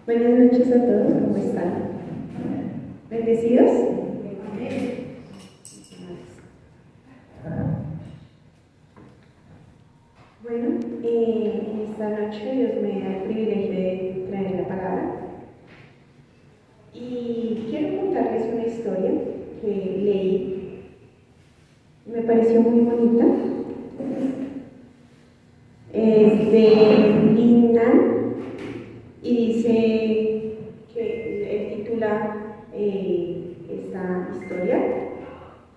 Buenas noches a todos, ¿cómo están? ¿Bendecidos? Bueno, en esta noche Dios me da el privilegio de traer la palabra y quiero contarles una historia que leí. Me pareció muy bonita. Es de Lin Nan y dice que titula esta historia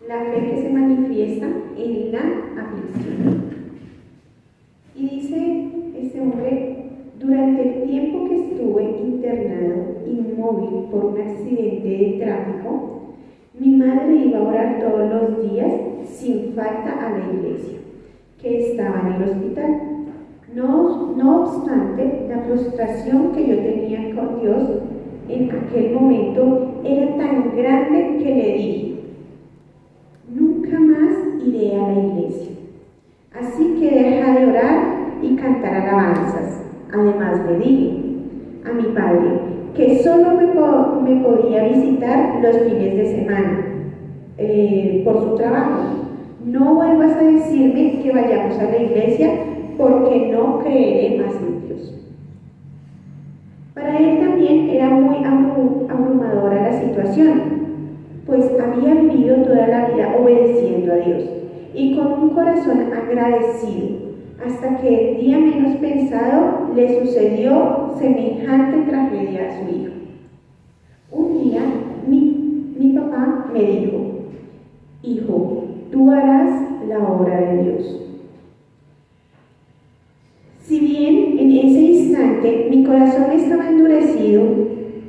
La fe que se manifiesta en la aflicción. Y dice este hombre: durante el tiempo que estuve internado inmóvil por un accidente de tráfico, mi madre iba a orar todos los días sin falta a la iglesia que estaba en el hospital. No obstante, la frustración que yo tenía con Dios en aquel momento era tan grande que le dije: nunca más iré a la iglesia. Así que deja de orar y cantar alabanzas. Además le dije a mi padre que solo me podía visitar los fines de semana por su trabajo. No vuelvas a decirme que vayamos a la iglesia porque no creeré más en Dios. Para él también era muy abrumadora la situación, pues había vivido toda la vida obedeciendo a Dios y con un corazón agradecido, hasta que el día menos pensado le sucedió semejante tragedia a su hijo. Un día mi papá me dijo: hijo, tú harás la obra de Dios. Si bien en ese instante mi corazón estaba endurecido,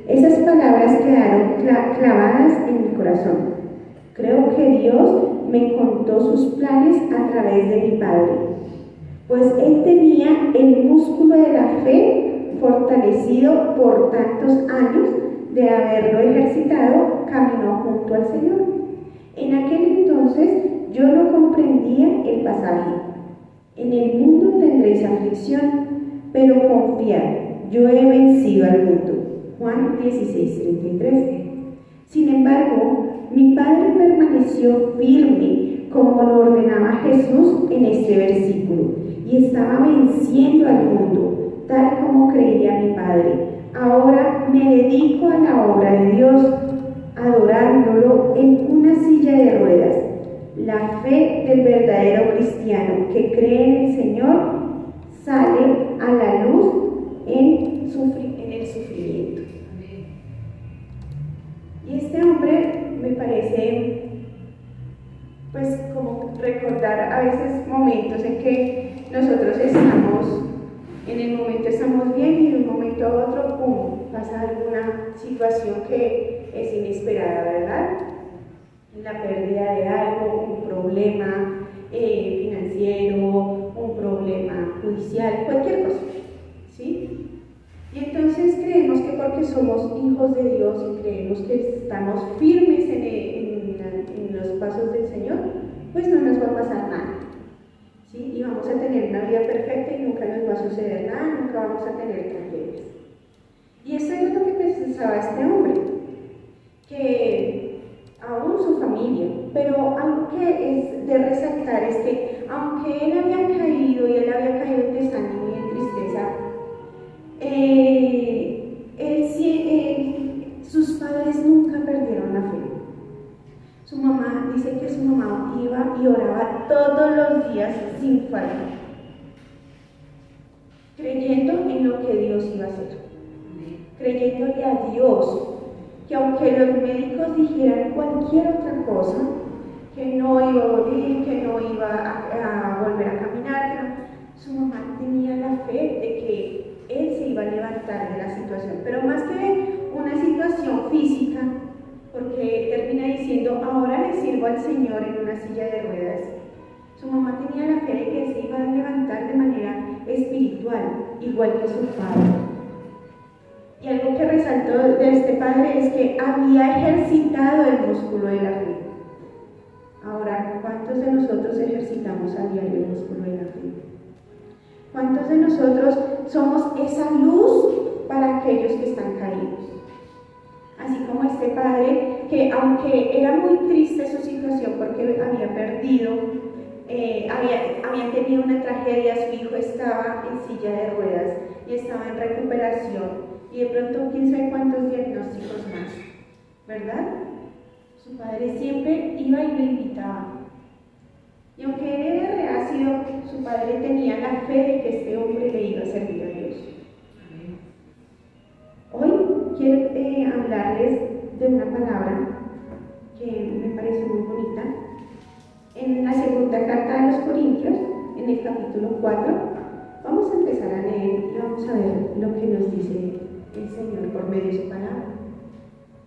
esas palabras quedaron clavadas en mi corazón. Creo que Dios me contó sus planes a través de mi padre, pues él tenía el músculo de la fe fortalecido por tantos años de haberlo ejercitado camino junto al Señor. En aquel entonces yo no comprendía el pasaje: en el mundo tendréis aflicción, pero confiad, yo he vencido al mundo. Juan 16:33. Sin embargo, mi padre permaneció firme como lo ordenaba Jesús en este versículo y estaba venciendo al mundo, tal como creía mi padre. Ahora me dedico a la obra de Dios, adorándolo en una silla de ruedas. La fe del verdadero cristiano que cree en el Señor sale a la luz en el sufrimiento. Y este hombre me parece, pues, como recordar a veces momentos en que nosotros en el momento estamos bien y de un momento a otro, ¡pum!, pasa alguna situación que es inesperada, ¿verdad? La pérdida de algo, un problema financiero, un problema judicial, cualquier cosa, ¿sí? Y entonces creemos que porque somos hijos de Dios y creemos que estamos firmes en los pasos del Señor, pues no nos va a pasar nada, ¿sí? Y vamos a tener una vida perfecta y nunca nos va a suceder nada, nunca vamos a tener tragedias. Y eso es lo que pensaba este hombre, que aún su familia, pero algo que es de resaltar es que aunque él había caído en desánimo y en tristeza, sus padres nunca perdieron la fe. Su mamá dice que su mamá iba y oraba todos los días sin falta, creyendo en lo que Dios iba a hacer, creyéndole a Dios que aunque los médicos dijeran cualquier otra cosa, que no iba a morir, que no iba a volver a caminar, su mamá tenía la fe de que él se iba a levantar de la situación, pero más que una situación física, porque termina diciendo: ahora le sirvo al Señor en una silla de ruedas. Su mamá tenía la fe de que él se iba a levantar de manera espiritual, igual que su padre. Y algo que resaltó de este padre es que había ejercitado el músculo de la fe. Ahora, ¿cuántos de nosotros ejercitamos a diario el músculo de la fe? ¿Cuántos de nosotros somos esa luz para aquellos que están caídos. Así como este padre, que aunque era muy triste su situación porque había perdido, había tenido una tragedia, su hijo estaba en silla de ruedas y estaba en recuperación, y de pronto quién sabe cuántos diagnósticos más, ¿verdad? Su padre siempre iba y lo invitaba. Y aunque él era reacio, su padre tenía la fe de que este hombre le iba a servir a Dios. Hoy quiero hablarles de una palabra que me pareció muy bonita. En la segunda carta de los Corintios, en el capítulo 4, vamos a empezar a leer y vamos a ver lo que nos dice el Señor por medio de su palabra.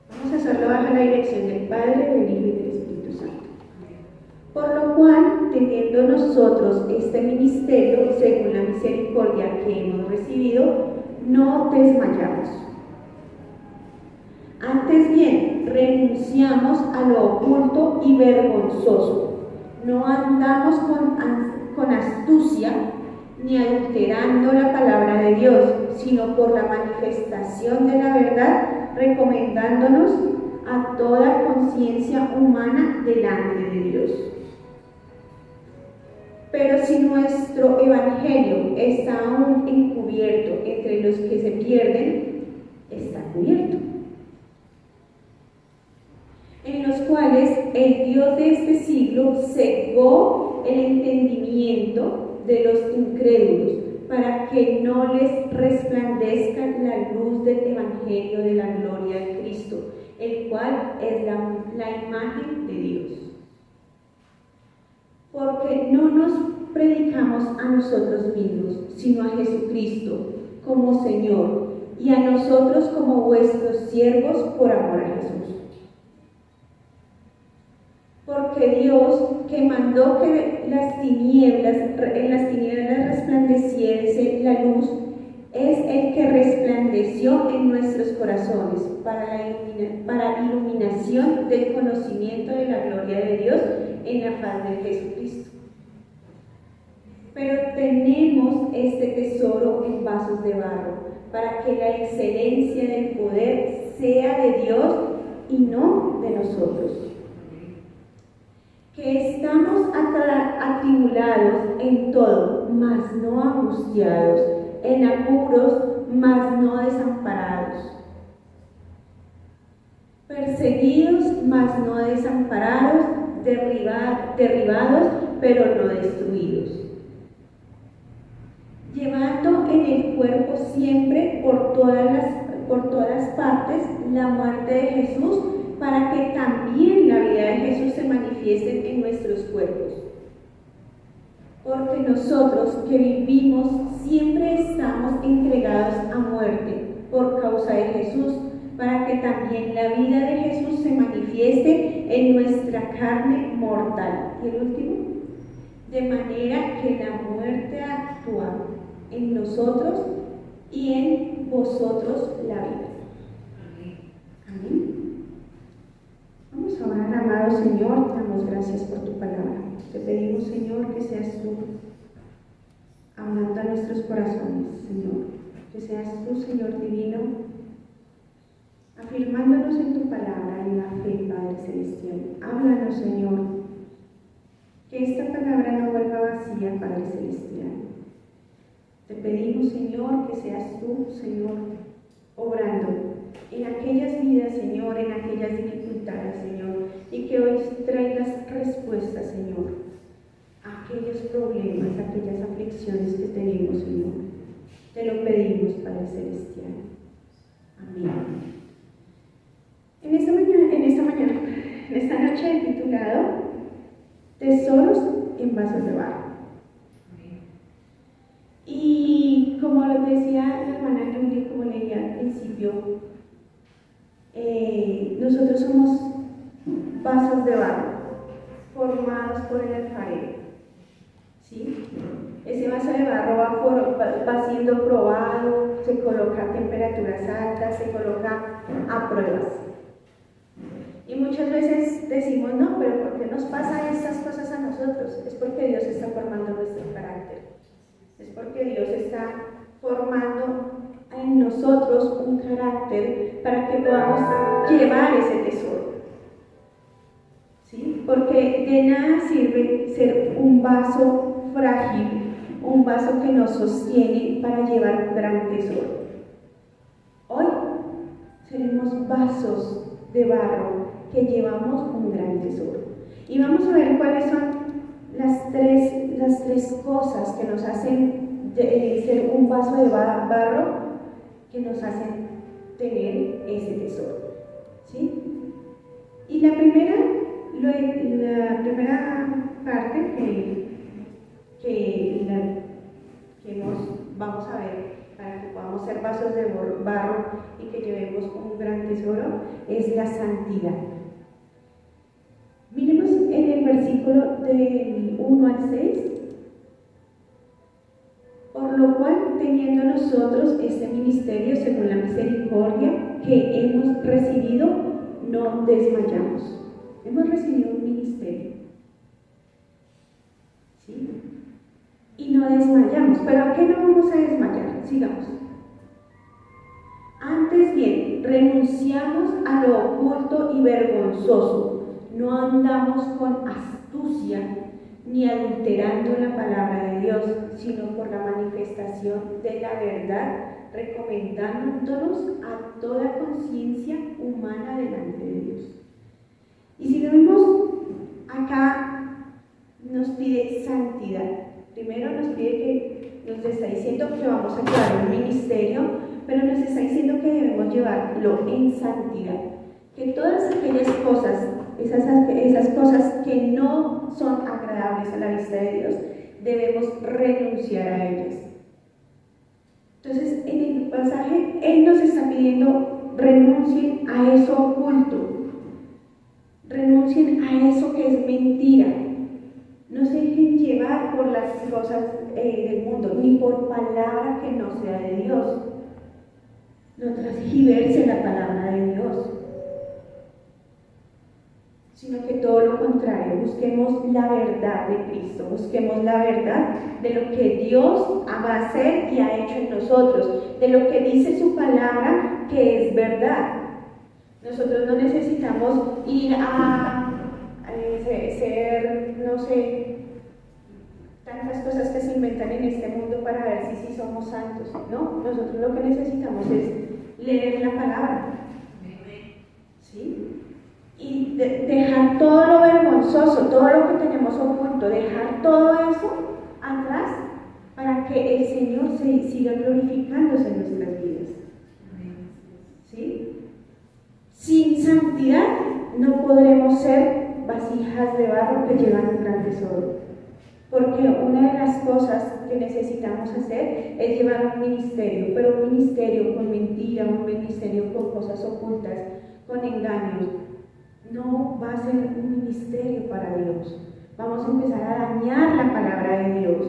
Vamos a hacerlo bajo la dirección del Padre, del Hijo y del Espíritu Santo. Por lo cual, teniendo nosotros este ministerio, según la misericordia que hemos recibido, no desmayamos. Antes bien, renunciamos a lo oculto y vergonzoso. No andamos con astucia, ni adulterando la palabra de Dios, sino por la manifestación de la verdad, recomendándonos a toda conciencia humana delante de Dios. Pero si nuestro evangelio está aún encubierto entre los que se pierden, está cubierto, en los cuales el Dios de este siglo cegó el entendimiento de los incrédulos, para que no les resplandezca la luz del evangelio de la gloria de Cristo, el cual es la imagen de Dios. Porque no nos predicamos a nosotros mismos, sino a Jesucristo como Señor, y a nosotros como vuestros siervos por amor a Jesús. Porque Dios, que mandó que en las tinieblas resplandeciese la luz, es el que resplandeció en nuestros corazones para iluminación del conocimiento de la gloria de Dios en la faz de Jesucristo. Pero tenemos este tesoro en vasos de barro, para que la excelencia del poder sea de Dios y no de nosotros. Que estamos atribulados en todo, mas no angustiados, en apuros, mas no desamparados, perseguidos, mas no desamparados, derribados, pero no destruidos, llevando en el cuerpo siempre por todas partes la muerte de Jesús, para que también la vida de Jesús se manifieste en nuestros cuerpos. Porque nosotros que vivimos siempre estamos entregados a muerte por causa de Jesús, para que también la vida de Jesús se manifieste en nuestra carne mortal. Y el último, de manera que la muerte actúa en nosotros y en vosotros la vida. Amén. Vamos a orar, amado Señor, damos gracias por tu palabra. Te pedimos, Señor, que seas tú hablando a nuestros corazones, Señor. Que seas tú, Señor divino, afirmándonos en tu palabra, en la fe, Padre Celestial. Háblanos, Señor, que esta palabra no vuelva vacía, Padre Celestial. Te pedimos, Señor, que seas tú, Señor, obrando en aquellas vidas, Señor, en aquellas dificultades, Señor, y que hoy traigas respuestas, Señor, a aquellos problemas, a aquellas aflicciones que tenemos, Señor. Te lo pedimos, Padre Celestial. Amén. En esta noche he titulado Tesoros en vasos de barro. Y como lo decía la hermana Julie, como leía al principio, nosotros somos vasos de barro formados por el alfarero, ¿sí? Ese vaso de barro va siendo probado, se coloca a temperaturas altas, se coloca a pruebas. Y muchas veces decimos, no, pero ¿por qué nos pasan estas cosas a nosotros? Es porque Dios está formando nuestro carácter. Es porque Dios está formando en nosotros un carácter para que podamos llevar ese tesoro. ¿Sí? Porque de nada sirve ser un vaso frágil, un vaso que nos sostiene para llevar un gran tesoro. Hoy seremos vasos de barro que llevamos un gran tesoro. Y vamos a ver cuáles son las tres cosas que nos hacen ser un vaso de barro, que nos hacen tener ese tesoro. ¿Sí? Y la primera parte que vamos a ver para que podamos ser vasos de barro y que llevemos un gran tesoro es la santidad. Miremos en el versículo del 1 al 6. Por lo cual, teniendo nosotros este ministerio según la misericordia que hemos recibido, no desmayamos. Hemos recibido un ministerio, ¿sí? Y no desmayamos. ¿Pero a qué no vamos a desmayar? Sigamos. Antes bien, renunciamos a lo oculto y vergonzoso. No andamos con astucia ni adulterando la palabra de Dios, sino por la manifestación de la verdad, recomendándonos a toda conciencia humana delante de Dios. Y si lo vemos acá, nos pide santidad. Primero nos pide que nos está diciendo que vamos a llevar un ministerio, pero nos está diciendo que debemos llevarlo en santidad. Que todas aquellas cosas, esas cosas que no son agradables a la vista de Dios, debemos renunciar a ellas. Entonces, en el pasaje, Él nos está pidiendo renuncien a eso oculto. Renuncien a eso que es mentira. No se dejen llevar por las cosas del mundo, ni por palabra que no sea de Dios. No transgiversen la palabra de Dios, sino que todo lo contrario, busquemos la verdad de Cristo, busquemos la verdad de lo que Dios va a hacer y ha hecho en nosotros, de lo que dice su palabra que es verdad. Nosotros no necesitamos ir a ser, no sé, tantas cosas que se inventan en este mundo para ver si somos santos. No, nosotros lo que necesitamos es leer la palabra. ¿Sí? Y dejar todo lo vergonzoso, todo lo que tenemos oculto, dejar todo eso atrás para que el Señor siga glorificándose en nuestras vidas. ¿Sí? Sin santidad no podremos ser vasijas de barro que llevan un gran tesoro. Porque una de las cosas que necesitamos hacer es llevar un ministerio, pero un ministerio con mentira, un ministerio con cosas ocultas, con engaños. No va a ser un ministerio para Dios. Vamos a empezar a dañar la palabra de Dios.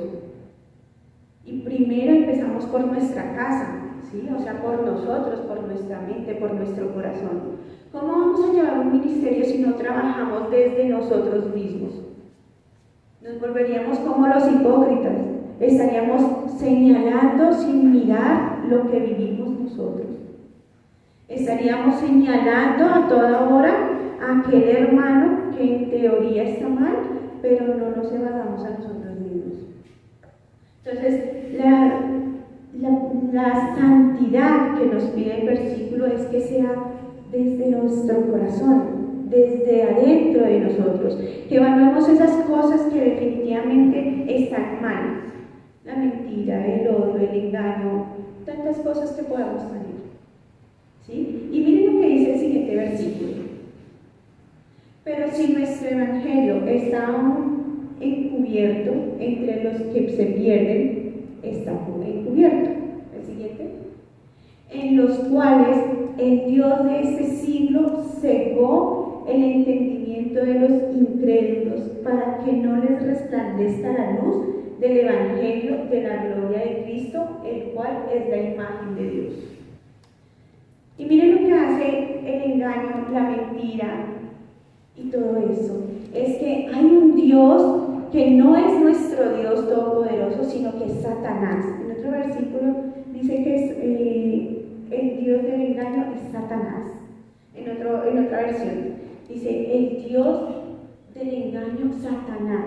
Y primero empezamos por nuestra casa, ¿sí? O sea, por nosotros, por nuestra mente, por nuestro corazón. ¿Cómo vamos a llevar un ministerio si no trabajamos desde nosotros mismos? Nos volveríamos como los hipócritas. Estaríamos señalando sin mirar lo que vivimos nosotros. Estaríamos señalando a toda hora a aquel hermano que en teoría está mal, pero no nos evadamos a nosotros mismos. Entonces, la santidad que nos pide el versículo es que sea desde nuestro corazón, desde adentro de nosotros, que evaluemos esas cosas que definitivamente están mal. La mentira, el odio, el engaño, tantas cosas que podamos tener. ¿Sí? Y miren lo que dice el siguiente versículo. Pero si nuestro evangelio está aún encubierto entre los que se pierden, está encubierto. El siguiente. En los cuales el Dios de este siglo cegó el entendimiento de los incrédulos para que no les resplandezca la luz del evangelio de la gloria de Cristo, el cual es la imagen de Dios. Y miren lo que hace el engaño, la mentira y todo eso. Es que hay un Dios que no es nuestro Dios todopoderoso, sino que es Satanás. En otro versículo dice que el Dios del engaño es Satanás. En otra versión dice, el Dios del engaño, Satanás,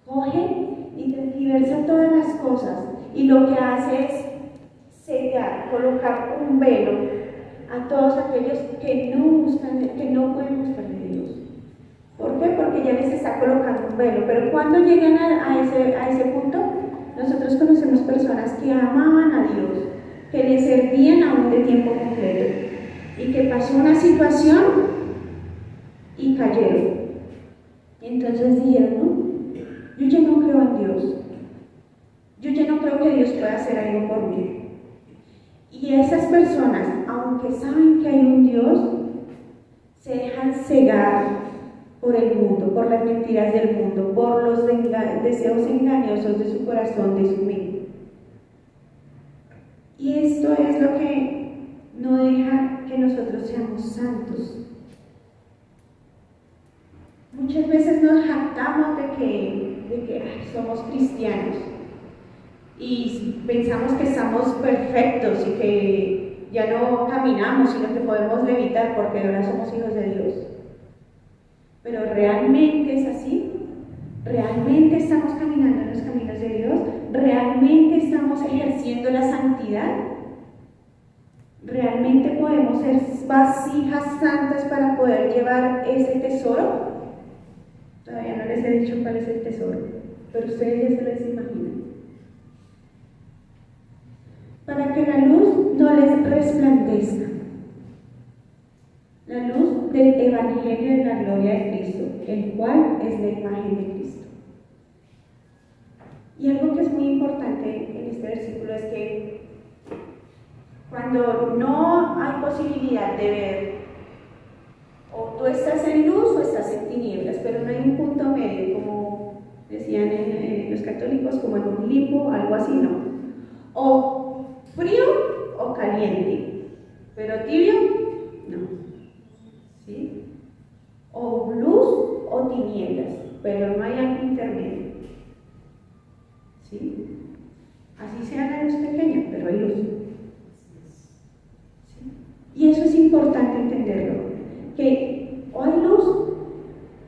coge y tergiversa todas las cosas y lo que hace es cegar, colocar un velo a todos aquellos que no pueden buscar de Dios. ¿Por qué? Porque ya les está colocando un velo. Pero cuando llegan a ese punto, nosotros conocemos personas que amaban a Dios, que le servían aún de tiempo completo, y que pasó una situación y cayeron. Entonces dijeron, no, yo ya no creo en Dios. Yo ya no creo que Dios pueda hacer algo por mí. Y esas personas, aunque saben que hay un Dios, se dejan cegar por el mundo, por las mentiras del mundo, por los deseos engañosos de su corazón, de su mente. Y esto es lo que no deja que nosotros seamos santos. Muchas veces nos jactamos de que somos cristianos y pensamos que estamos perfectos y que ya no caminamos, sino que podemos levitar porque ahora somos hijos de Dios. Pero ¿realmente es así? ¿Realmente estamos caminando en los caminos de Dios? ¿Realmente estamos ejerciendo la santidad? ¿Realmente podemos ser vasijas santas para poder llevar ese tesoro? Todavía no les he dicho cuál es el tesoro, pero ustedes ya se les imaginan. Para que la luz no les resplandezca. La luz del Evangelio de la gloria de Cristo, el cual es la imagen de Cristo. Y algo que es muy importante en este versículo es que cuando no hay posibilidad de ver, o tú estás en luz o estás en tinieblas, pero no hay un punto medio, como decían los católicos, como en un limbo, algo así, no. O frío o caliente, pero tibio, no. ¿Sí? O luz o tinieblas, pero no hay algo intermedio. ¿Sí? Así sea la luz pequeña, pero hay luz. ¿Sí? Y eso es importante entenderlo, que o hay luz,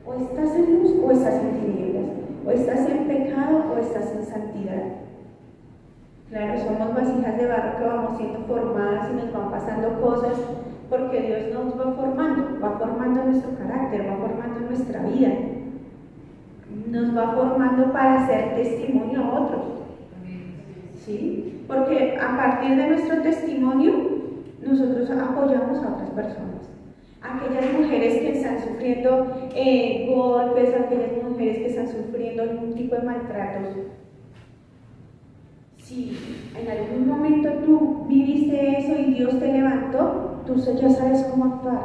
o estás en luz o estás en tinieblas, o estás en pecado o estás en santidad. Claro, somos vasijas de barro que vamos siendo formadas y nos van pasando cosas porque Dios nos va formando nuestro carácter, va formando nuestra vida, nos va formando para hacer testimonio a otros. ¿Sí? Porque a partir de nuestro testimonio nosotros apoyamos a otras personas. Aquellas mujeres que están sufriendo golpes, aquellas mujeres que están sufriendo algún tipo de maltratos. Si en algún momento tú viviste eso y Dios te levantó, tú ya sabes cómo actuar.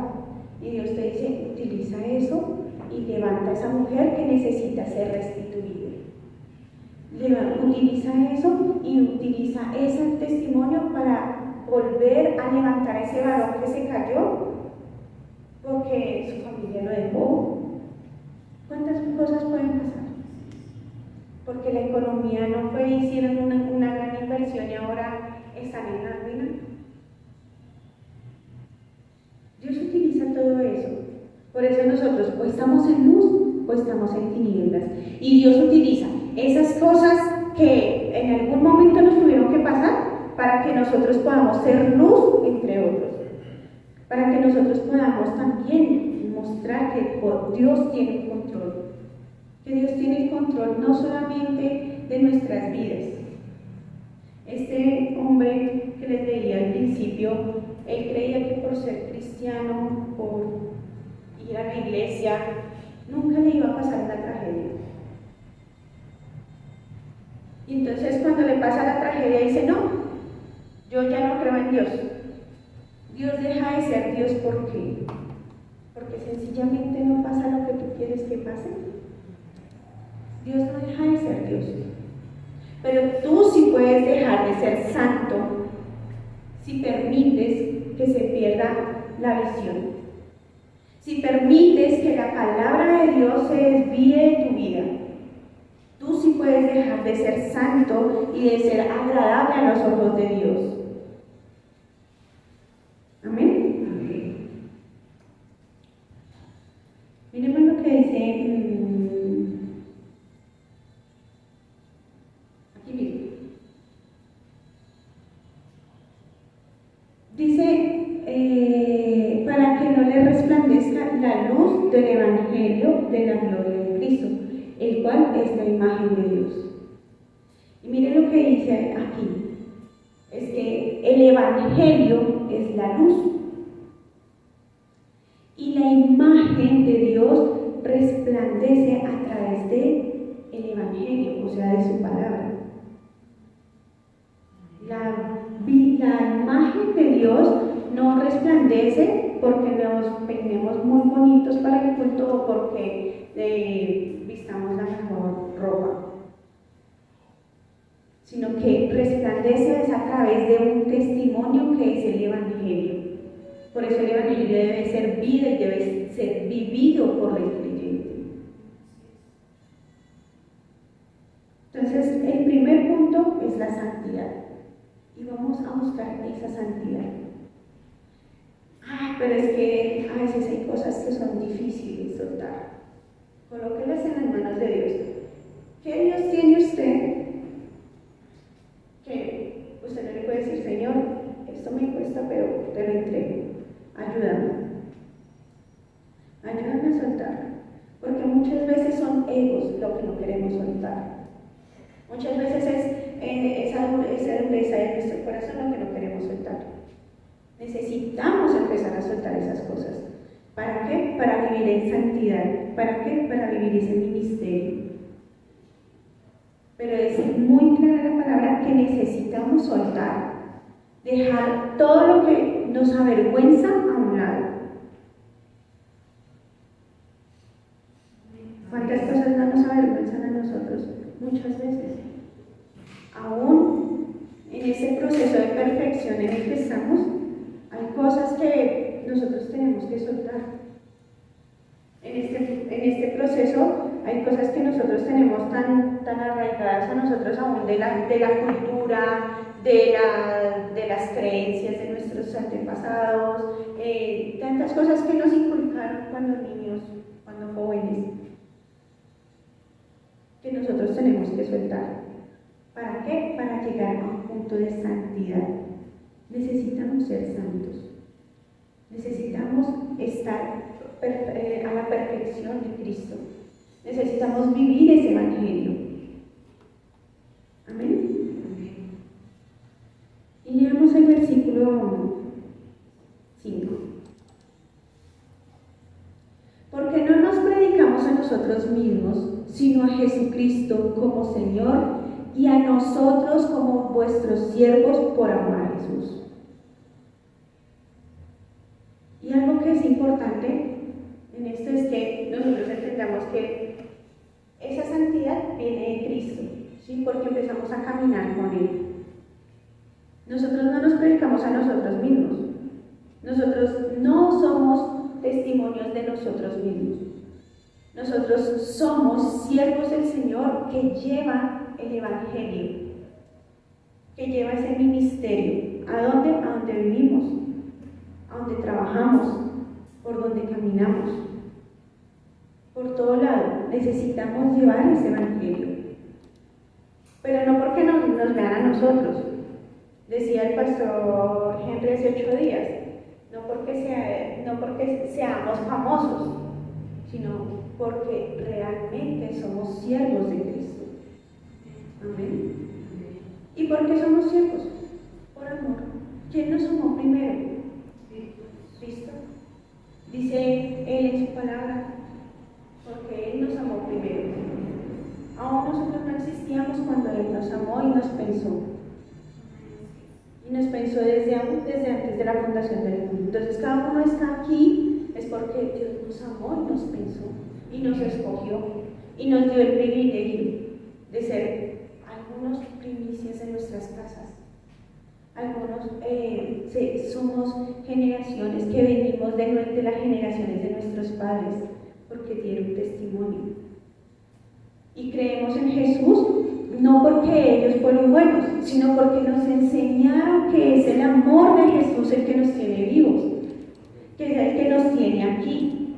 Y Dios te dice, utiliza eso y levanta a esa mujer que necesita ser restituida. Utiliza eso y utiliza ese testimonio para volver a levantar a ese varón que se cayó porque su familia lo dejó. ¿Cuántas cosas pueden pasar? Porque la economía no fue, hicieron una gran inversión y ahora están en la ruina. Dios utiliza todo eso. Por eso nosotros o estamos en luz o estamos en tinieblas. Y Dios utiliza esas cosas que en algún momento nos tuvieron que pasar para que nosotros podamos ser luz entre otros. Para que nosotros podamos también mostrar que Dios tiene control. Que Dios tiene el control no solamente de nuestras vidas. Este hombre que les leía al principio, él creía que por ser cristiano, por ir a la iglesia, nunca le iba a pasar una tragedia. Y entonces cuando le pasa la tragedia dice, no, yo ya no creo en Dios. Dios deja de ser Dios, ¿por qué? Porque sencillamente no pasa lo que tú quieres que pase. Dios no deja de ser Dios. Pero tú sí puedes dejar de ser santo si permites que se pierda la visión. Si permites que la palabra de Dios se desvíe de tu vida. Tú sí puedes dejar de ser santo y de ser agradable a los ojos de Dios. del Evangelio de la gloria de Cristo, el cual es la imagen de Dios. Y miren lo que dice aquí, es que el Evangelio es la luz y la imagen de Dios resplandece a través de el Evangelio, o sea, de su palabra. La imagen de Dios no resplandece porque nos peinemos muy bonitos para el culto o porque vistamos la mejor ropa, sino que resplandece es a través de un testimonio que es el Evangelio. Por eso el Evangelio debe ser vida y debe ser vivido por el creyente. Entonces, el primer punto es la santidad. Y vamos a buscar esa santidad. Pero es que a veces hay cosas que son difíciles de soltar. Colóquelas en las manos de Dios. ¿Qué Dios tiene usted? Que usted no le puede decir, Señor, esto me cuesta, pero te lo entrego. Ayúdame. Ayúdame a soltar. Porque muchas veces son egos lo que no queremos soltar. Muchas veces es esa dureza de nuestro corazón lo que no queremos soltar. Necesitamos empezar a soltar esas cosas. ¿Para qué? Para vivir en santidad. ¿Para qué? Para vivir ese ministerio. Pero es muy clara la palabra que necesitamos soltar. Dejar todo lo que nos avergüenza a un lado. ¿Cuántas cosas no nos avergüenzan a nosotros? Muchas veces. Aún en ese proceso de perfección en el que estamos, hay cosas que nosotros tenemos que soltar. En este proceso hay cosas que nosotros tenemos tan arraigadas a nosotros aún de la cultura, de las creencias de nuestros antepasados, tantas cosas que nos inculcaron cuando niños, cuando jóvenes, que nosotros tenemos que soltar. ¿Para qué? Para llegar a un punto de santidad. Necesitamos ser santos. Necesitamos estar a la perfección de Cristo. Necesitamos vivir ese Evangelio. Amén. Y leamos el versículo 5. Porque no nos predicamos a nosotros mismos, sino a Jesucristo como Señor y a nosotros como vuestros siervos por amor a Jesús. Y algo que es importante en esto es que nosotros entendamos que esa santidad viene de Cristo, ¿sí? Porque empezamos a caminar con Él. Nosotros no nos predicamos a nosotros mismos. Nosotros no somos testimonios de nosotros mismos. Nosotros somos siervos del Señor que llevan el Evangelio, que lleva ese ministerio. ¿A dónde? A donde vivimos, a donde trabajamos, por donde caminamos. Por todo lado necesitamos llevar ese Evangelio. Pero no porque nos vean a nosotros. Decía el pastor Henry hace 8 días, no porque seamos famosos, sino porque realmente somos siervos de Cristo. Amén. ¿Y por qué somos siervos? Por amor. ¿Quién nos amó primero? Cristo. Dice Él en su palabra, porque Él nos amó primero. Aún nosotros no existíamos cuando Él nos amó y nos pensó. Y nos pensó desde antes de la fundación del mundo. Entonces cada uno está aquí es porque Dios nos amó y nos pensó y nos escogió y nos dio el privilegio de ser algunos primicias en nuestras casas. Algunos somos generaciones que venimos de las generaciones de nuestros padres porque dieron testimonio. Y creemos en Jesús no porque ellos fueron buenos, sino porque nos enseñaron que es el amor de Jesús el que nos tiene vivos, que es el que nos tiene aquí.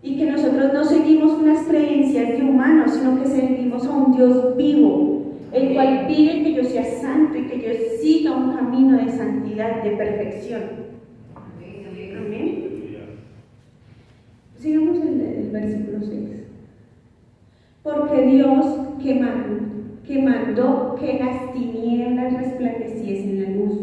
Y que nosotros no seguimos unas creencias de humanos, sino que seguimos a un Dios vivo, el cual pide que yo sea santo y que yo siga un camino de santidad, de perfección. Amén. Sigamos que mandó que las tinieblas resplandeciesen la luz.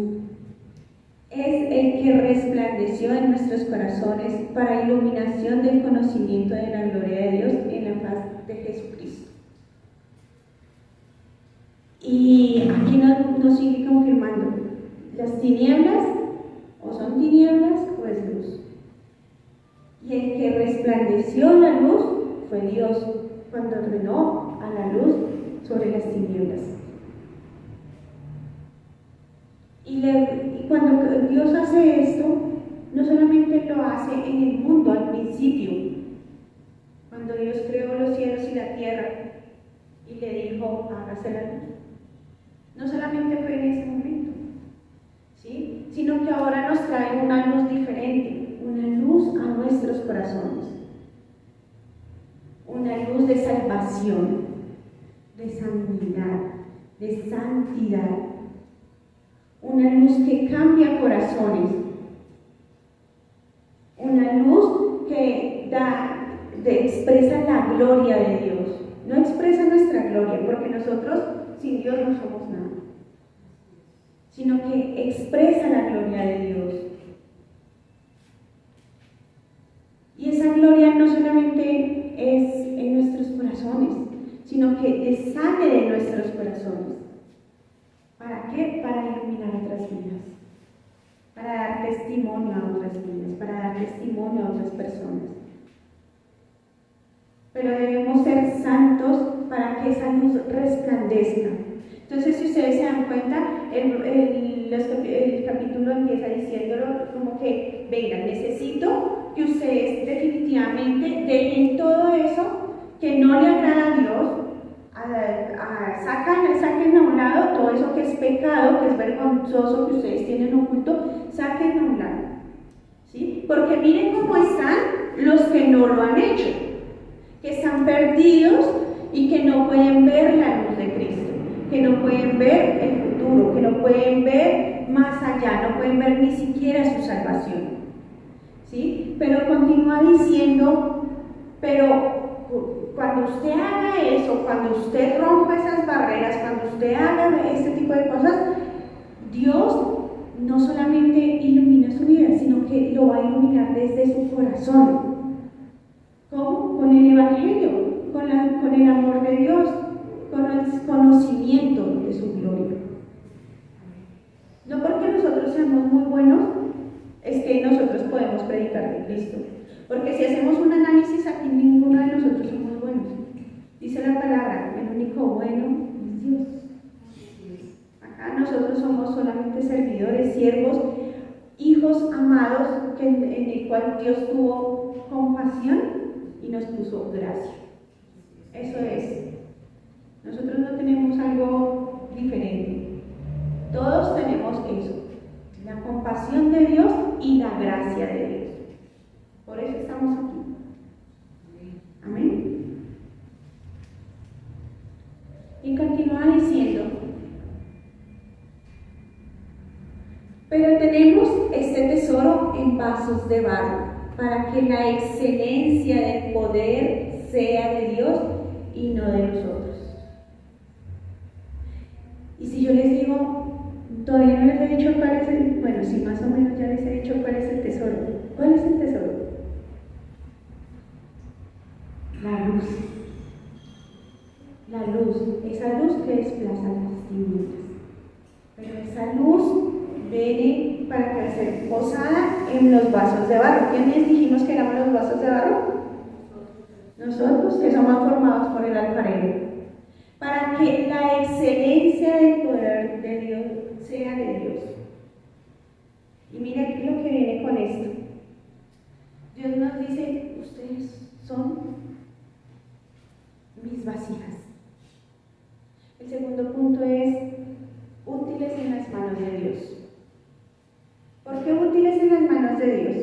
Es el que resplandeció en nuestros corazones para iluminación del conocimiento de la gloria de Dios en la faz de Jesucristo. Y aquí nos sigue confirmando, las tinieblas o son tinieblas o es luz. Y el que resplandeció la luz fue Dios, cuando ordenó a la luz sobre las tinieblas. Y cuando Dios hace esto, no solamente lo hace en el mundo al principio, cuando Dios creó los cielos y la tierra y le dijo, hágase la luz. No solamente fue en ese momento, ¿sí? Sino que ahora nos trae una luz diferente, una luz a nuestros corazones, una luz de salvación, de sanidad, de santidad, una luz que cambia corazones, una luz que expresa la gloria de Dios, no expresa nuestra gloria, porque nosotros sin Dios no somos nada, sino que expresa la gloria de Dios. Y esa gloria no solamente es en nuestros corazones, sino que sale de nuestros corazones. ¿Para qué? Para iluminar otras vidas, para dar testimonio a otras vidas, para dar testimonio a otras personas. Pero debemos ser santos para que esa luz resplandezca. Entonces, si ustedes se dan cuenta, el capítulo empieza diciéndolo como que, vengan, necesito que ustedes definitivamente dejen todo eso que no le agrada a Dios, saquen a un lado todo eso que es pecado, que es vergonzoso, que ustedes tienen oculto, saquen a un lado, ¿sí? Porque miren cómo están los que no lo han hecho, que están perdidos y que no pueden ver la luz de Cristo, que no pueden ver el futuro, que no pueden ver más allá, no pueden ver ni siquiera su salvación, ¿sí? Pero continúa diciendo, pero cuando usted haga eso, cuando usted rompa esas barreras, cuando usted haga este tipo de cosas, Dios no solamente ilumina su vida, sino que lo va a iluminar desde su corazón. ¿Cómo? Con el Evangelio, con el amor de Dios, con el conocimiento de su gloria. No porque nosotros seamos muy buenos, es que nosotros podemos predicar de Cristo. Porque si hacemos un análisis, aquí ninguno de nosotros somos buenos. Dice la palabra, el único bueno es Dios. Acá nosotros somos solamente servidores, siervos, hijos amados, en el cual Dios tuvo compasión y nos puso gracia. Eso es. Nosotros no tenemos algo diferente. Todos tenemos eso, la compasión de Dios y la gracia de Dios. Por eso estamos aquí. Amén. Y continúa diciendo, pero tenemos este tesoro en vasos de barro, para que la excelencia del poder sea de Dios y no de nosotros. Y si yo les digo, todavía no les he dicho cuál es el, bueno, sí, más o menos ya les he dicho cuál es el tesoro. ¿Cuál es el tesoro? La luz. La luz, esa luz que desplaza las tinieblas. Pero esa luz viene para ser posada en los vasos de barro. ¿Quiénes dijimos que éramos los vasos de barro? Nosotros, que somos formados por el alfarero. Para que la excelencia del poder de Dios sea de Dios. Y mira lo que viene con esto. Dios nos dice, ustedes son mis vasijas. El segundo punto es útiles en las manos de Dios. ¿Por qué útiles en las manos de Dios?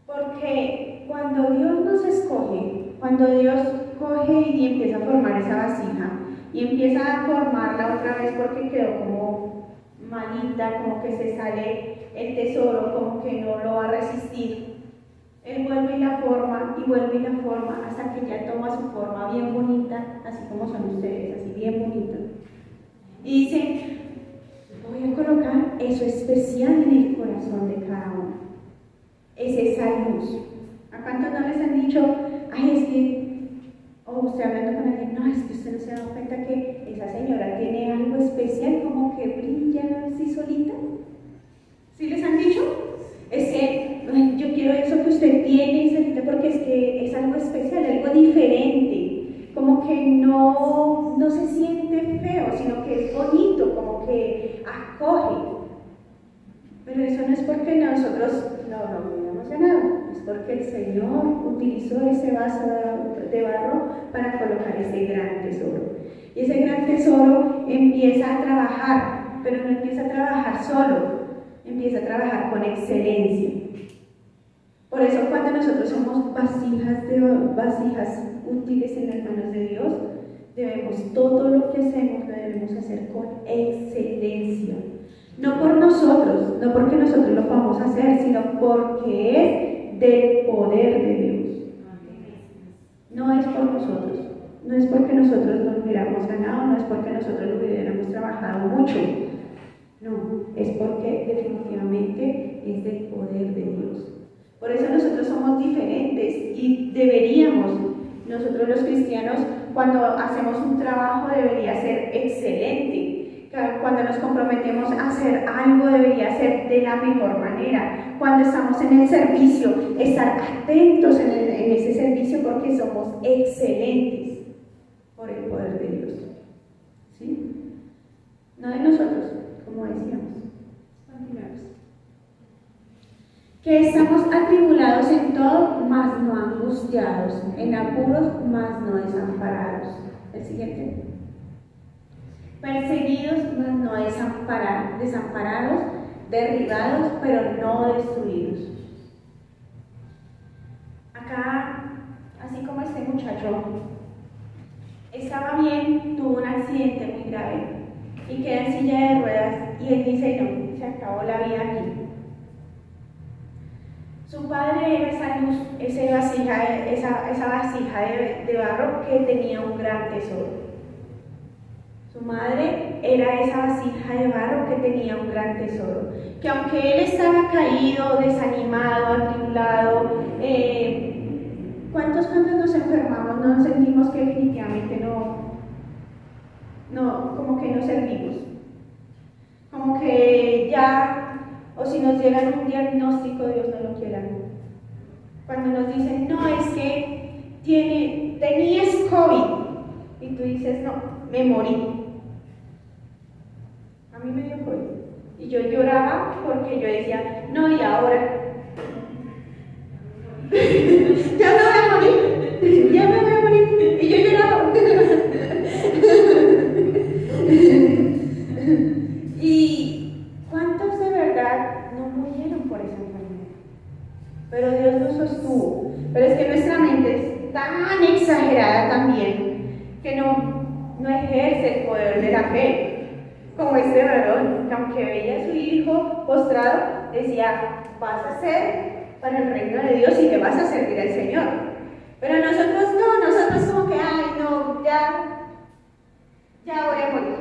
Porque cuando Dios nos escoge, cuando Dios coge y empieza a formar esa vasija y empieza a formarla otra vez porque quedó como malita, como que se sale el tesoro, como que no lo va a resistir, Él vuelve y la forma, y vuelve y la forma, hasta que ya toma su forma bien bonita, así como son ustedes, así bien bonita. Y dice, voy a colocar eso especial en el corazón de cada uno. Es esa luz. ¿A cuántos no les han dicho, ay, es que, o usted hablando con alguien, no, es que usted no se ha dado cuenta que esa señora tiene algo especial, como que brilla así solita? ¿Sí les han dicho? Es que, ay, yo quiero eso que usted tiene, solita, porque es que es algo especial, algo diferente, como que no se siente feo, sino que es bonito, como que acoge. Pero eso no es porque nosotros no hayamos ganado, es porque el Señor utilizó ese vaso de barro para colocar ese gran tesoro. Y ese gran tesoro empieza a trabajar, pero no empieza a trabajar solo, empieza a trabajar con excelencia. Por eso cuando nosotros somos vasijas útiles en las manos de Dios, debemos, todo lo que hacemos lo debemos hacer con excelencia. No por nosotros, no porque nosotros lo podamos hacer, sino porque es del poder de Dios. No es por nosotros, no es porque nosotros lo hubiéramos ganado, no es porque nosotros lo hubiéramos trabajado mucho. No, es porque definitivamente es del poder de Dios. Por eso nosotros somos diferentes y deberíamos, nosotros los cristianos, cuando hacemos un trabajo debería ser excelente. Cuando nos comprometemos a hacer algo debería ser de la mejor manera. Cuando estamos en el servicio, estar atentos en ese servicio porque somos excelentes por el poder de Dios. ¿Sí? No de nosotros, como decíamos. Continuamos. Que estamos atribulados en todo, mas no angustiados, en apuros, mas no desamparados. El siguiente. Perseguidos, mas no desamparados, derribados, pero no destruidos. Acá, así como este muchacho estaba bien, tuvo un accidente muy grave y queda en silla de ruedas, y él dice, no, se acabó la vida aquí. Su padre era esa luz, esa vasija de barro que tenía un gran tesoro. Su madre era esa vasija de barro que tenía un gran tesoro, que aunque él estaba caído, desanimado, atribulado, ¿cuántos cuando nos enfermamos nos sentimos que definitivamente como que no servimos? Como que ya, o si nos llega un diagnóstico, Dios no lo quiera. Cuando nos dicen, no, es que tenías COVID, y tú dices, no, me morí. A mí me dio COVID. Y yo lloraba porque yo decía, no, y ahora. Ya me voy a morir. Ya me voy a morir. Y yo lloraba. ¿Y cuántos de verdad no murieron por esa enfermedad? Pero Dios nos sostuvo. Pero es que nuestra mente es tan exagerada también que no ejerce el poder de la fe. Como este varón, que aunque veía a su hijo postrado, decía, vas a ser para el reino de Dios y le vas a servir al Señor. Pero nosotros no, nosotros como que, ay no, ya voy a morir,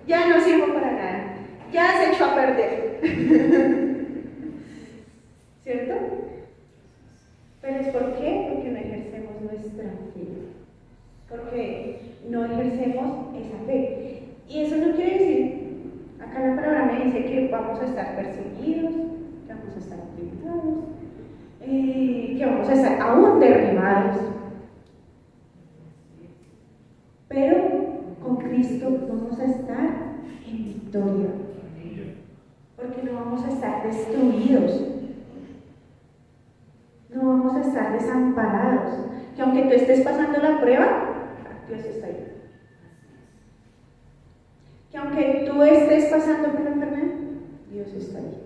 ya no sirvo para nada, ya se echó a perder. ¿Cierto? Pero es ¿por qué? Porque no ejercemos nuestra fe, porque no ejercemos esa fe. Y eso no quiere decir, acá la palabra me dice que vamos a estar perseguidos, que vamos a estar atribulados, que vamos a estar aún derribados. Pero con Cristo vamos a estar en victoria, porque no vamos a estar destruidos, no vamos a estar desamparados, que aunque tú estés pasando la prueba, Dios está ahí. Que aunque tú estés pasando por la enfermedad, Dios está ahí.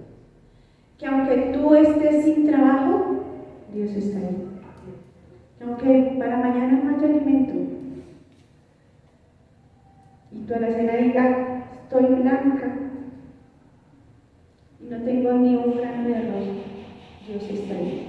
Que aunque tú estés sin trabajo, Dios está ahí. Que aunque para mañana no haya alimento, y tú a la cena digas, estoy blanca, y no tengo ni un grano de arroz, Dios está ahí.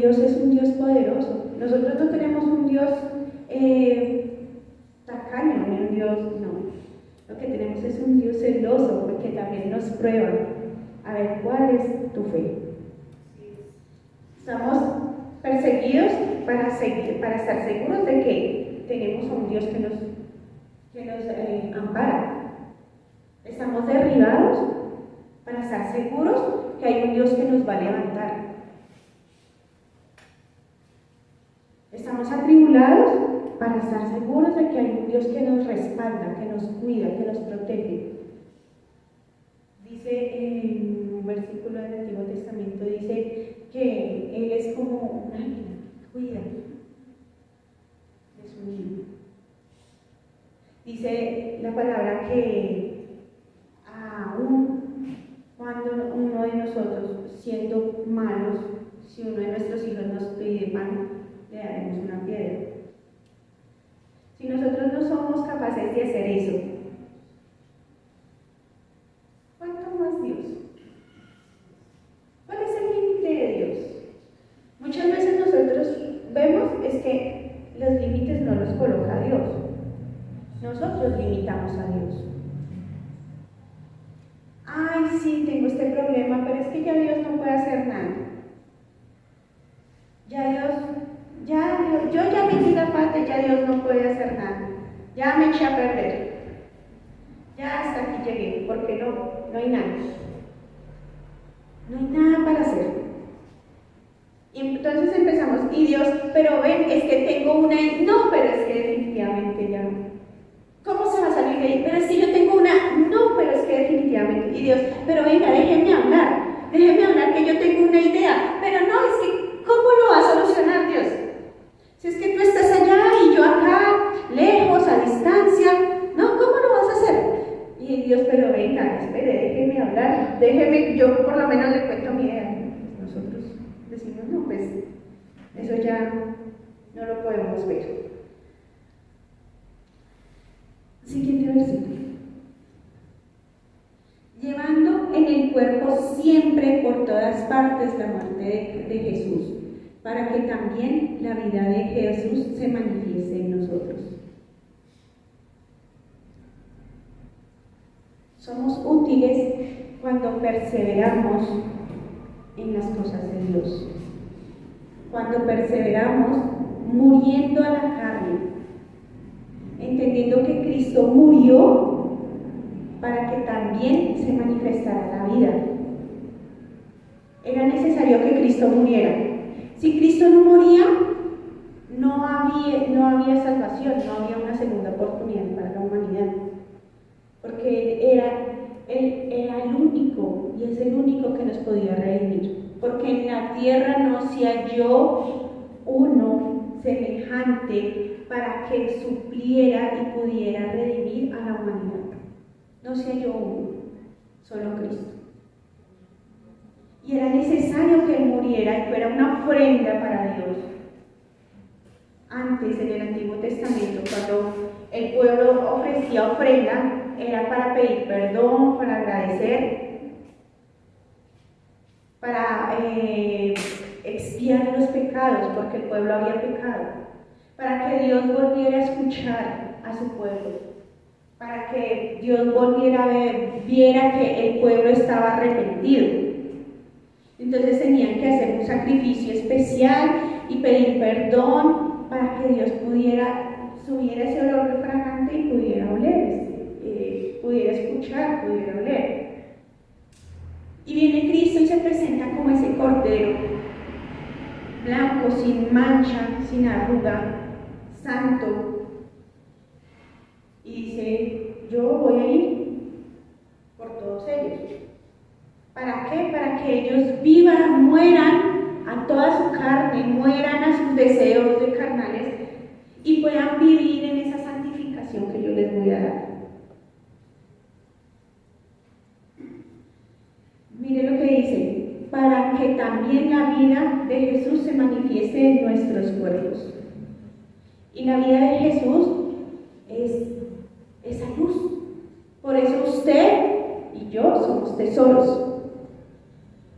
Dios es un Dios poderoso. Nosotros no tenemos un Dios tacaño, ni un Dios, no. Lo que tenemos es un Dios celoso, porque también nos prueba a ver cuál es tu fe. Estamos perseguidos para estar seguros de que tenemos a un Dios que nos ampara. Estamos derribados para estar seguros que hay un Dios que nos va a levantar. Estamos atribulados para estar seguros de que hay un Dios que nos respalda, que nos cuida, que nos protege. Dice en un versículo del Antiguo Testamento, dice que Él es como un águila que cuida de su nido. Dice la palabra que aún cuando uno de nosotros, siendo malos, si uno de nuestros hijos nos pide pan, le daremos una piedra. Si nosotros no somos capaces de hacer eso, ¿cuánto más Dios? ¿Cuál es el límite de Dios? Muchas veces nosotros vemos es que los límites no los coloca Dios. Nosotros limitamos a Dios. Ay, sí, tengo este problema, pero es que ya Dios no puede hacer nada. Yo ya metí la pata, ya Dios no puede hacer nada. Ya me eché a perder. Ya hasta aquí llegué, porque no hay nada. No hay nada para hacer. Y entonces empezamos, y Dios, pero ven, es que tengo una, no, pero es que definitivamente ya no. ¿Cómo se va a salir de ahí? Pero es que yo tengo una, no, pero es que definitivamente, y Dios, pero venga, déjenme hablar que yo tengo una idea, pero no, es que, ¿cómo lo va a solucionar Dios? Si es que tú estás allá y yo acá, lejos, a distancia, ¿no? ¿Cómo lo vas a hacer? Y Dios, pero venga, espere, déjenme hablar, yo por lo menos le cuento mi idea. Nosotros decimos, no, pues, eso ya no lo podemos ver. Siguiente versículo. Llevando en el cuerpo siempre por todas partes la muerte de Jesús, para que también la vida de Jesús se manifieste en nosotros. Somos útiles cuando perseveramos en las cosas de Dios, cuando perseveramos muriendo a la carne, entendiendo que Cristo murió para que también se manifestara la vida. Era necesario que Cristo muriera. Si Cristo no moría, no había salvación, no había una segunda oportunidad para la humanidad. Porque Él era el único, y es el único que nos podía redimir. Porque en la tierra no se halló uno semejante para que supliera y pudiera redimir a la humanidad. No se halló uno, solo Cristo. Y era necesario que Él muriera y fuera una ofrenda para Dios. Antes, en el Antiguo Testamento, cuando el pueblo ofrecía ofrenda, era para pedir perdón, para agradecer, para expiar los pecados, porque el pueblo había pecado, para que Dios volviera a escuchar a su pueblo, para que Dios volviera a ver, viera que el pueblo estaba arrepentido. Entonces tenían que hacer un sacrificio especial y pedir perdón para que Dios subiera ese olor refragante y pudiera oler, pudiera escuchar, pudiera oler. Y viene Cristo y se presenta como ese cordero, blanco, sin mancha, sin arruga, santo. Y dice, yo voy a ir por todos ellos. ¿Para qué? Para que ellos vivan, mueran a toda su carne, mueran a sus deseos de carnales y puedan vivir en esa santificación que yo les voy a dar. Mire lo que dice, para que también la vida de Jesús se manifieste en nuestros cuerpos. Y la vida de Jesús es esa luz. Por eso usted y yo somos tesoros.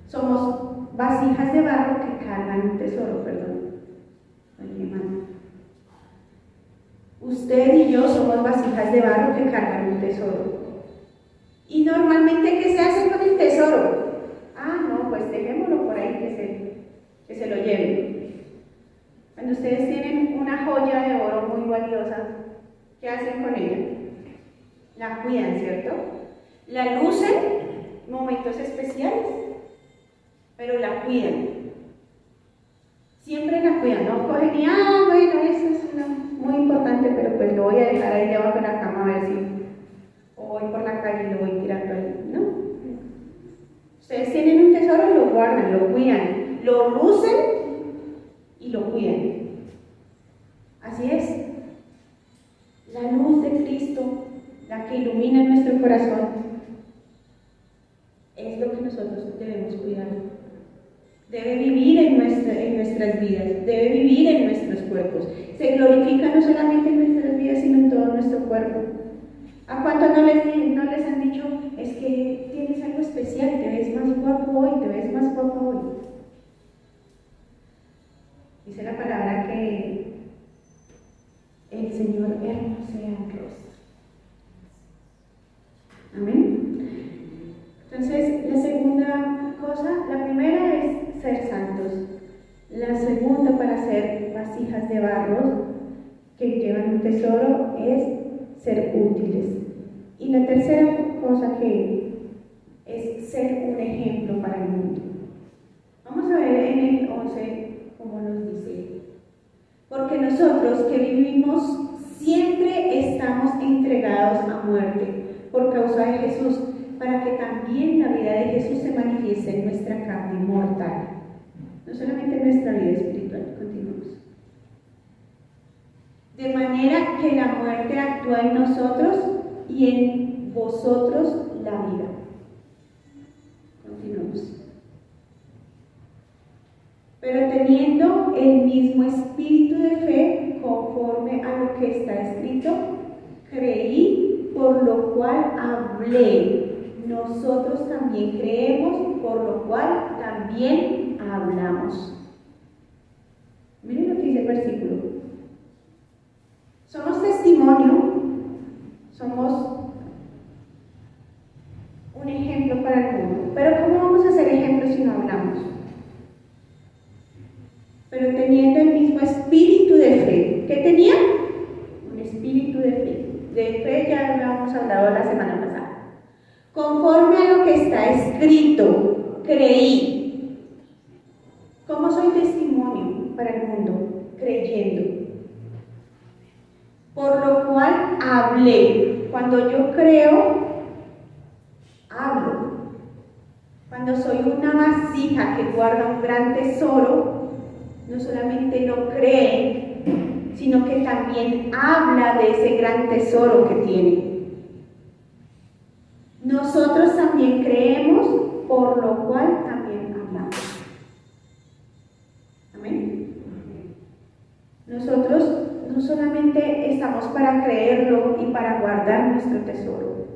Somos vacíos vasijas de barro que cargan un tesoro, perdón. Oye, hermano. Usted y yo somos vasijas de barro que cargan un tesoro. Y normalmente, ¿qué se hace con el tesoro? Ah, no, pues dejémoslo por ahí que se lo lleven. Cuando ustedes tienen una joya de oro muy valiosa, ¿qué hacen con ella? La cuidan, ¿cierto? La lucen en momentos especiales, pero la cuidan. Siempre la cuidan, no cogen y, bueno, eso es muy importante, pero pues lo voy a dejar ahí debajo de la cama a ver si, o voy por la calle y lo voy tirando ahí, ¿no? Ustedes tienen un tesoro y lo guardan, lo cuidan, lo lucen y lo cuidan. Así es. La luz de Cristo, la que ilumina nuestro corazón, es lo que nosotros debemos cuidar. Debe vivir en nuestras vidas, debe vivir en nuestros cuerpos. Se glorifica no solamente en nuestras vidas, sino en todo nuestro cuerpo. ¿A cuántos no les han dicho, es que tienes algo especial, te ves más guapo hoy, te ves más guapo hoy? Dice la palabra que el Señor hermosea un rostro. Amén. Entonces, la segunda cosa, la primera es ser santos. La segunda, para ser vasijas de barro que llevan un tesoro, es ser útiles. Y la tercera cosa que es ser un ejemplo para el mundo. Vamos a ver en el 11 cómo nos dice. Porque nosotros que vivimos siempre estamos entregados a muerte por causa de Jesús, para que también la vida de Jesús se manifieste en nuestra carne mortal, no solamente en nuestra vida espiritual. Continuamos. De manera que la muerte actúa en nosotros y en vosotros la vida. Continuamos. Pero teniendo el mismo espíritu de fe, conforme a lo que está escrito, creí, por lo cual hablé. Nosotros también creemos, por lo cual también hablamos. Miren lo que dice el versículo. Somos testimonio, somos un ejemplo para el mundo. Pero ¿cómo vamos a ser ejemplos si no hablamos? Pero teniendo el mismo espíritu de fe. ¿Qué tenía? Un espíritu de fe. De fe ya lo habíamos hablado la semana pasada. Conforme a lo que está escrito, creí. ¿Cómo soy testimonio para el mundo? Creyendo. Por lo cual hablé. Cuando yo creo, hablo. Cuando soy una vasija que guarda un gran tesoro, no solamente lo cree, sino que también habla de ese gran tesoro que tiene. Nosotros también creemos, por lo cual también hablamos. Amén. Nosotros no solamente estamos para creerlo y para guardar nuestro tesoro,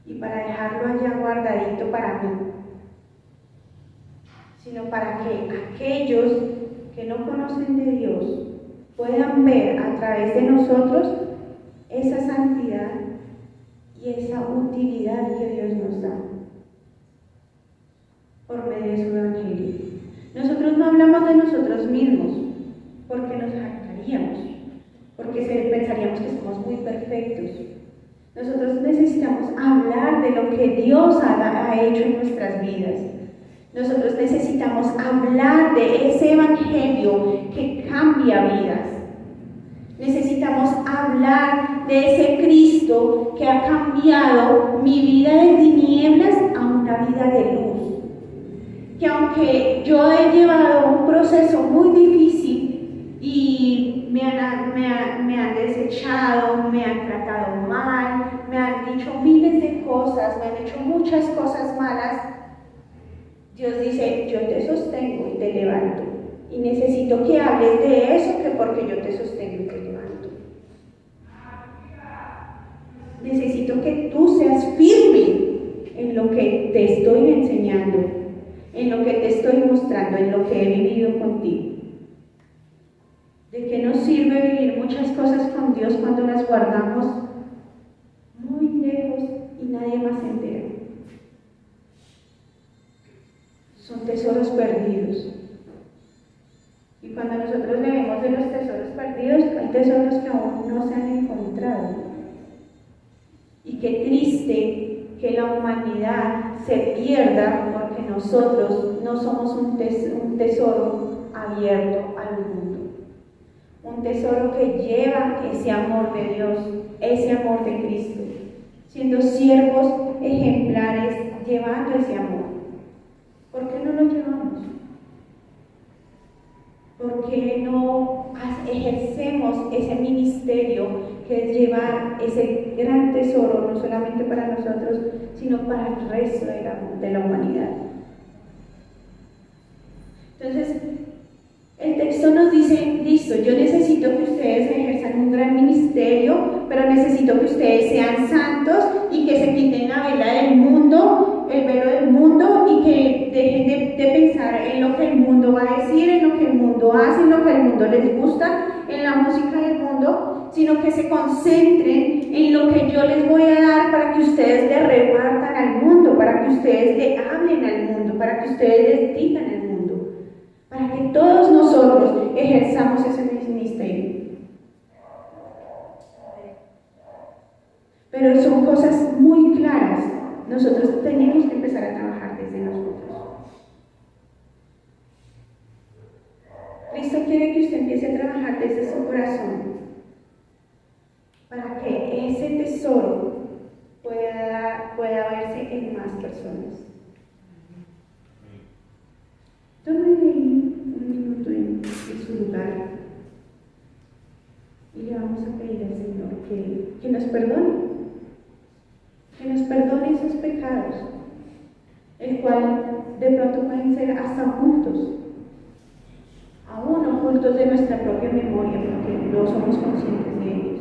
y para dejarlo allá guardadito para mí, sino para que aquellos que no conocen de Dios puedan ver a través de nosotros esa santidad y esa utilidad que Dios nos da por medio de su evangelio. Nosotros no hablamos de nosotros mismos porque nos jactaríamos, porque pensaríamos que somos muy perfectos. Nosotros necesitamos hablar de lo que Dios ha hecho en nuestras vidas. Nosotros necesitamos hablar de ese evangelio que cambia vidas. Necesitamos hablar de ese Cristo que ha cambiado mi vida de tinieblas a una vida de luz. Que aunque yo he llevado un proceso muy difícil y me han desechado, me han tratado mal, me han dicho miles de cosas, me han hecho muchas cosas malas, Dios dice, yo te sostengo y te levanto. Y necesito que hables de eso, que porque yo te sostengo y te levanto. Necesito que tú seas firme en lo que te estoy enseñando. en lo que te estoy mostrando, en lo que he vivido contigo. ¿De qué nos sirve vivir muchas cosas con Dios cuando las guardamos muy lejos y nadie más se entera? Son tesoros perdidos. Y cuando nosotros leemos de los tesoros perdidos, hay tesoros que aún no se han encontrado. Y qué triste que la humanidad se pierda porque nosotros no somos un tesoro abierto al mundo. Un tesoro que lleva ese amor de Dios, ese amor de Cristo, siendo siervos ejemplares, llevando ese amor. ¿Por qué no lo llevamos? ¿Por qué no ejercemos ese ministerio que es llevar ese gran tesoro, no solamente para nosotros, sino para el resto de la humanidad? Entonces, el texto nos dice, listo, yo necesito que ustedes ejerzan un gran ministerio, pero necesito que ustedes sean santos y que se quiten la vela del mundo, el velo del mundo, y que dejen de pensar en lo que el mundo va a decir, en lo que el mundo hace, en lo que el mundo les gusta, en la música del mundo, sino que se concentren en lo que yo les voy a dar para que ustedes le repartan al mundo, para que ustedes le hablen al mundo, para que ustedes les digan al mundo, para que todos nosotros ejerzamos ese ministerio. Pero son cosas muy claras. Nosotros tenemos que empezar a trabajar desde nosotros. Cristo quiere que usted empiece a trabajar desde su corazón para que ese tesoro pueda verse en más personas. Tómeme un minuto en su lugar y le vamos a pedir al Señor que nos perdone esos pecados, el cual de pronto pueden ser hasta ocultos, aún ocultos de nuestra propia memoria, porque no somos conscientes de ellos.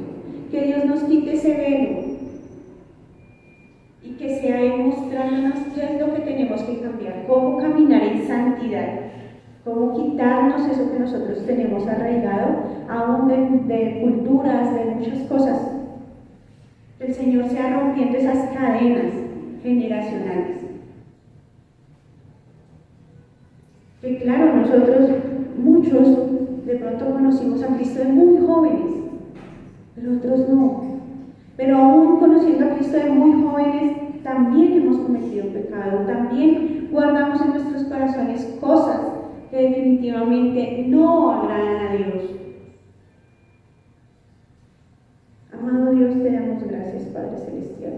Que Dios nos quite ese velo y que sea Él mostrándonos qué es lo que tenemos que cambiar, cómo caminar en santidad, cómo quitarnos eso que nosotros tenemos arraigado, aún de culturas, de muchas cosas. Que el Señor sea rompiendo esas cadenas generacionales. Que claro, nosotros, muchos, de pronto conocimos a Cristo de muy jóvenes, pero otros no. Pero aún conociendo a Cristo de muy jóvenes, también hemos cometido pecado, también guardamos en nuestros corazones cosas que definitivamente no agradan a Dios. Amado Dios, te damos gracias, Padre Celestial.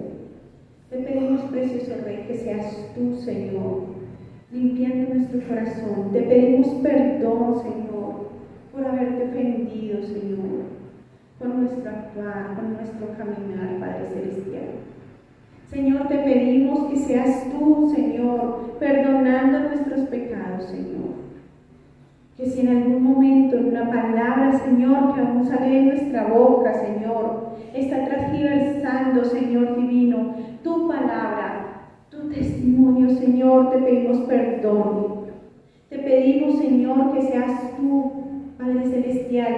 Te pedimos, precioso Rey, que seas tú, Señor, limpiando nuestro corazón. Te pedimos perdón, Señor, por haberte ofendido, Señor, con nuestro actuar, con nuestro caminar, Padre Celestial. Señor, te pedimos que seas tú, Señor, perdonando nuestros pecados, Señor. Que si en algún momento, en una palabra, Señor, que aún sale de nuestra boca, Señor, está transgiversando, Señor divino, tu palabra, tu testimonio, Señor, te pedimos perdón. Te pedimos, Señor, que seas tú, Padre Celestial,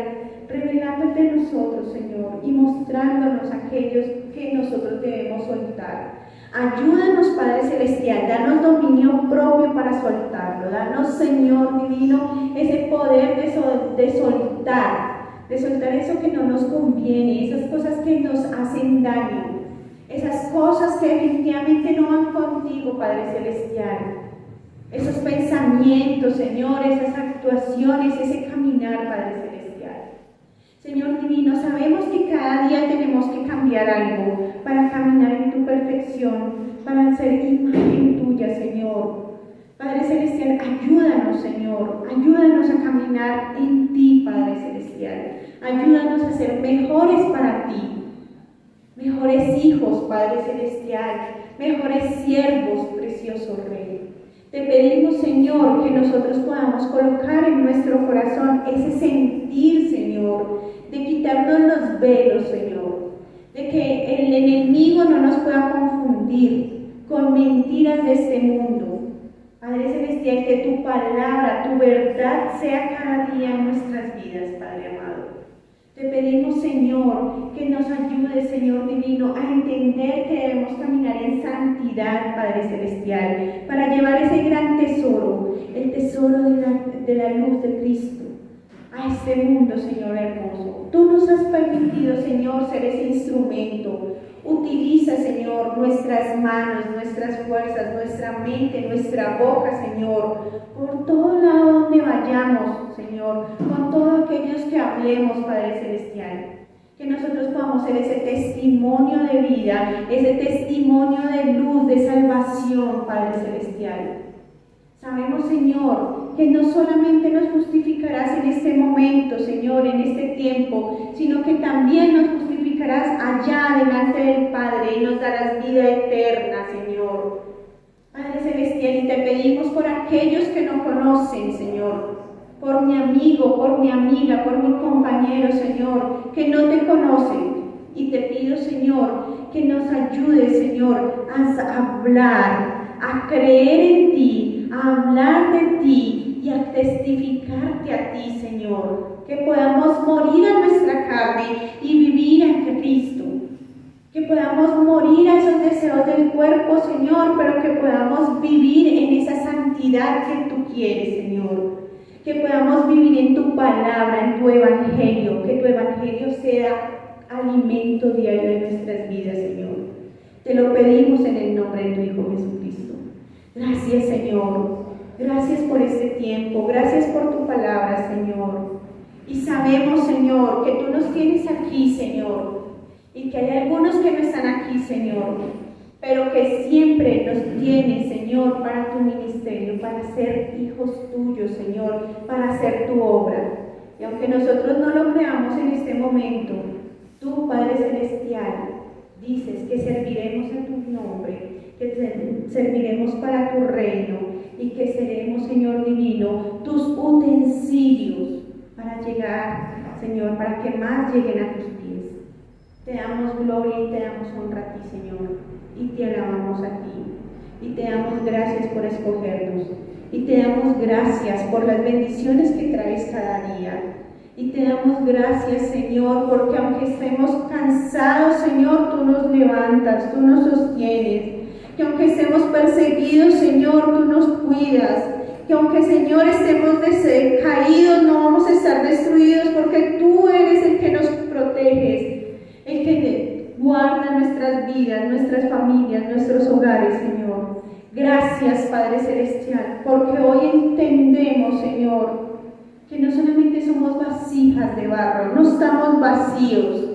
revelándote a nosotros, Señor, y mostrándonos aquellos que nosotros debemos soltar. Ayúdanos, Padre Celestial, danos dominio propio para soltarlo. Danos, Señor divino, ese poder de soltar eso que no nos conviene, esas cosas que nos hacen daño, esas cosas que definitivamente no van contigo, Padre Celestial. Esos pensamientos, Señor, esas actuaciones, ese caminar, Padre Celestial. Señor divino, sabemos que cada día tenemos que cambiar algo para caminar en tu perfección, para ser imagen tuya, Señor. Padre Celestial, ayúdanos, Señor, ayúdanos a caminar en ti, Padre Celestial. Ayúdanos a ser mejores para ti, mejores hijos, Padre Celestial, mejores siervos, precioso Rey. Te pedimos, Señor, que nosotros podamos colocar en nuestro corazón ese sentir, Señor, de quitarnos los velos, Señor, de que el enemigo no nos pueda confundir con mentiras de este mundo. Padre Celestial, Celestial, que tu palabra, tu verdad sea cada día en nuestras vidas, Padre amado. Te pedimos, Señor, que nos ayude, Señor divino, a entender que debemos caminar en santidad, Padre Celestial, para llevar ese gran tesoro, el tesoro de la luz de Cristo, a este mundo, Señor hermoso. Tú nos has permitido, Señor, ser ese instrumento. Utiliza, Señor, nuestras manos, nuestras fuerzas, nuestra mente, nuestra boca, Señor, por todo lado donde vayamos, Señor, con todos aquellos que hablemos, Padre Celestial. Que nosotros podamos ser ese testimonio de vida, ese testimonio de luz, de salvación, Padre Celestial. Sabemos, Señor, que no solamente nos justificarás en este momento, Señor, en este tiempo, sino que también nos justificarás allá delante del Padre y nos darás vida eterna, Señor. Padre Celestial, y te pedimos por aquellos que no conocen, Señor, por mi amigo, por mi amiga, por mi compañero, Señor, que no te conocen. Y te pido, Señor, que nos ayudes, Señor, a hablar, a creer en ti, a hablar de ti y a testificarte a ti, Señor. Que podamos morir a nuestra carne y vivir en Cristo. Que podamos morir a esos deseos del cuerpo, Señor, pero que podamos vivir en esa santidad que tú quieres, Señor. Que podamos vivir en tu palabra, en tu evangelio. Que tu evangelio sea alimento diario de nuestras vidas, Señor. Te lo pedimos en el nombre de tu Hijo Jesucristo. Gracias, Señor. Gracias por este tiempo. Gracias por tu palabra, Señor. Y sabemos, Señor, que tú nos tienes aquí, Señor. Y que hay algunos que no están aquí, Señor, pero que siempre nos tienes, Señor, para tu ministerio, para ser hijos tuyos, Señor, para hacer tu obra. Y aunque nosotros no lo creamos en este momento, tú, Padre Celestial, dices que serviremos a tu nombre, que serviremos para tu reino y que seremos, Señor divino, tus utensilios para llegar, Señor, para que más lleguen a tus pies. Te damos gloria y te damos honra a ti, Señor, y te alabamos a ti, y te damos gracias por escogernos, y te damos gracias por las bendiciones que traes cada día, y te damos gracias, Señor, porque aunque estemos cansados, Señor, tú nos levantas, tú nos sostienes, que aunque estemos perseguidos, Señor, tú nos cuidas, que aunque, Señor, estemos caídos, no vamos a estar destruidos, porque tú eres el que nos proteges, el que guarda nuestras vidas, nuestras familias, nuestros hogares, Señor. Gracias, Padre Celestial, porque hoy entendemos, Señor, que no solamente somos vasijas de barro, no estamos vacíos,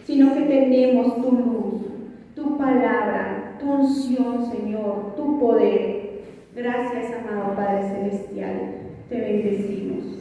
sino que tenemos tu luz, tu palabra, tu unción, Señor, tu poder. Gracias, amado Padre Celestial, te bendecimos.